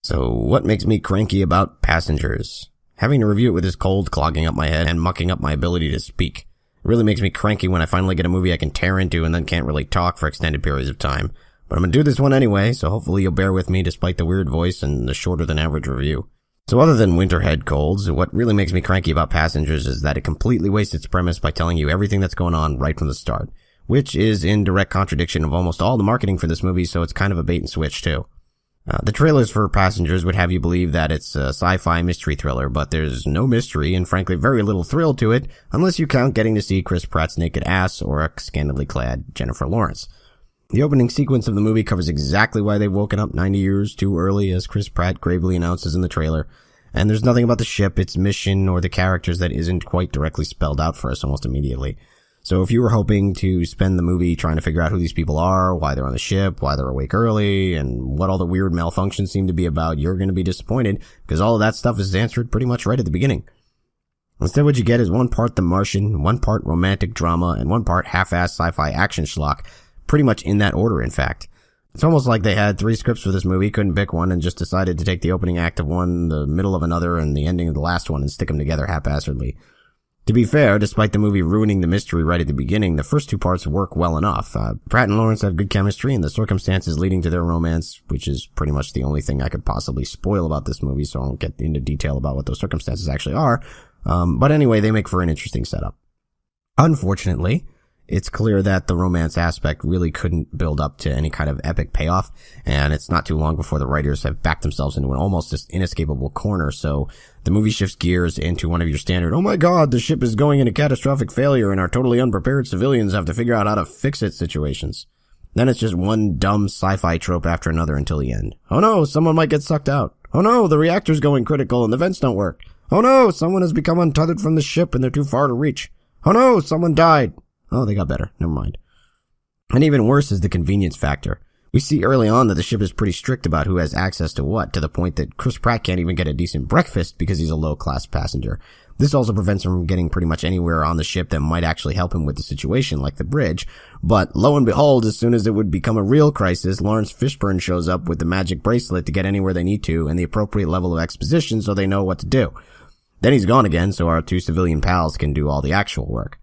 So what makes me cranky about Passengers? Having to review it with this cold clogging up my head and mucking up my ability to speak. It really makes me cranky when I finally get a movie I can tear into and then can't really talk for extended periods of time. But I'm gonna do this one anyway, so hopefully you'll bear with me despite the weird voice and the shorter than average review. So other than winter head colds, what really makes me cranky about Passengers is that it completely wastes its premise by telling you everything that's going on right from the start, which is in direct contradiction of almost all the marketing for this movie, so it's kind of a bait and switch too. The trailers for Passengers would have you believe that it's a sci-fi mystery thriller, but there's no mystery and frankly very little thrill to it unless you count getting to see Chris Pratt's naked ass or a scantily clad Jennifer Lawrence. The opening sequence of the movie covers exactly why they've woken up 90 years too early, as Chris Pratt gravely announces in the trailer, and there's nothing about the ship, its mission, or the characters that isn't quite directly spelled out for us almost immediately. So if you were hoping to spend the movie trying to figure out who these people are, why they're on the ship, why they're awake early, and what all the weird malfunctions seem to be about, you're going to be disappointed, because all of that stuff is answered pretty much right at the beginning. Instead, what you get is one part The Martian, one part romantic drama, and one part half-assed sci-fi action schlock, pretty much in that order, in fact. It's almost like they had 3 scripts for this movie, couldn't pick one, and just decided to take the opening act of one, the middle of another, and the ending of the last one and stick them together haphazardly. To be fair, despite the movie ruining the mystery right at the beginning, the first 2 parts work well enough. Pratt and Lawrence have good chemistry, and the circumstances leading to their romance, which is pretty much the only thing I could possibly spoil about this movie, so I won't get into detail about what those circumstances actually are. But anyway, they make for an interesting setup. Unfortunately, it's clear that the romance aspect really couldn't build up to any kind of epic payoff, and it's not too long before the writers have backed themselves into an almost inescapable corner, so the movie shifts gears into one of your standard, oh my god, the ship is going into catastrophic failure and our totally unprepared civilians have to figure out how to fix it situations. Then it's just one dumb sci-fi trope after another until the end. Oh no, someone might get sucked out. Oh no, the reactor's going critical and the vents don't work. Oh no, someone has become untethered from the ship and they're too far to reach. Oh no, someone died. Oh, they got better. Never mind. And even worse is the convenience factor. We see early on that the ship is pretty strict about who has access to what, to the point that Chris Pratt can't even get a decent breakfast because he's a low-class passenger. This also prevents him from getting pretty much anywhere on the ship that might actually help him with the situation, like the bridge. But lo and behold, as soon as it would become a real crisis, Lawrence Fishburne shows up with the magic bracelet to get anywhere they need to and the appropriate level of exposition so they know what to do. Then he's gone again, so our 2 civilian pals can do all the actual work.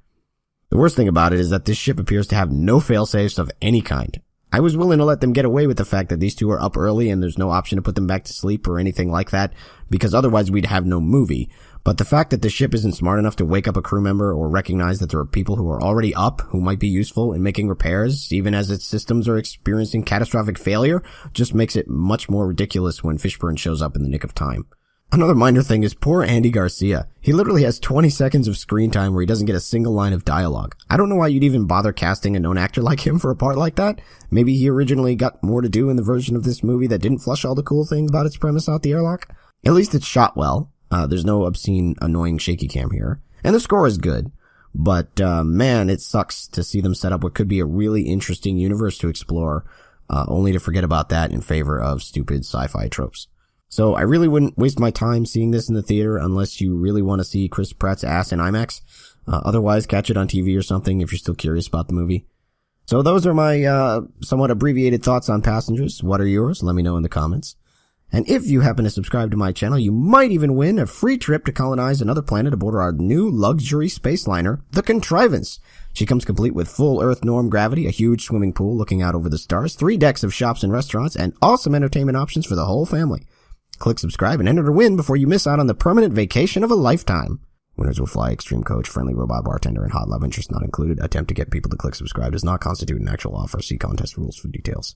The worst thing about it is that this ship appears to have no fail-safes of any kind. I was willing to let them get away with the fact that these 2 are up early and there's no option to put them back to sleep or anything like that, because otherwise we'd have no movie. But the fact that the ship isn't smart enough to wake up a crew member or recognize that there are people who are already up who might be useful in making repairs, even as its systems are experiencing catastrophic failure, just makes it much more ridiculous when Fishburne shows up in the nick of time. Another minor thing is poor Andy Garcia. He literally has 20 seconds of screen time where he doesn't get a single line of dialogue. I don't know why you'd even bother casting a known actor like him for a part like that. Maybe he originally got more to do in the version of this movie that didn't flush all the cool things about its premise out the airlock. At least it's shot well. There's no obscene, annoying shaky cam here. And the score is good. But, man, it sucks to see them set up what could be a really interesting universe to explore, only to forget about that in favor of stupid sci-fi tropes. So I really wouldn't waste my time seeing this in the theater unless you really want to see Chris Pratt's ass in IMAX. Otherwise, catch it on TV or something if you're still curious about the movie. So those are my somewhat abbreviated thoughts on Passengers. What are yours? Let me know in the comments. And if you happen to subscribe to my channel, you might even win a free trip to colonize another planet aboard our new luxury space liner, the Contrivance. She comes complete with full Earth norm gravity, a huge swimming pool looking out over the stars, 3 decks of shops and restaurants, and awesome entertainment options for the whole family. Click subscribe and enter to win before you miss out on the permanent vacation of a lifetime. Winners will fly extreme coach, friendly robot bartender, and hot love interest not included. Attempt to get people to click subscribe does not constitute an actual offer. See contest rules for details.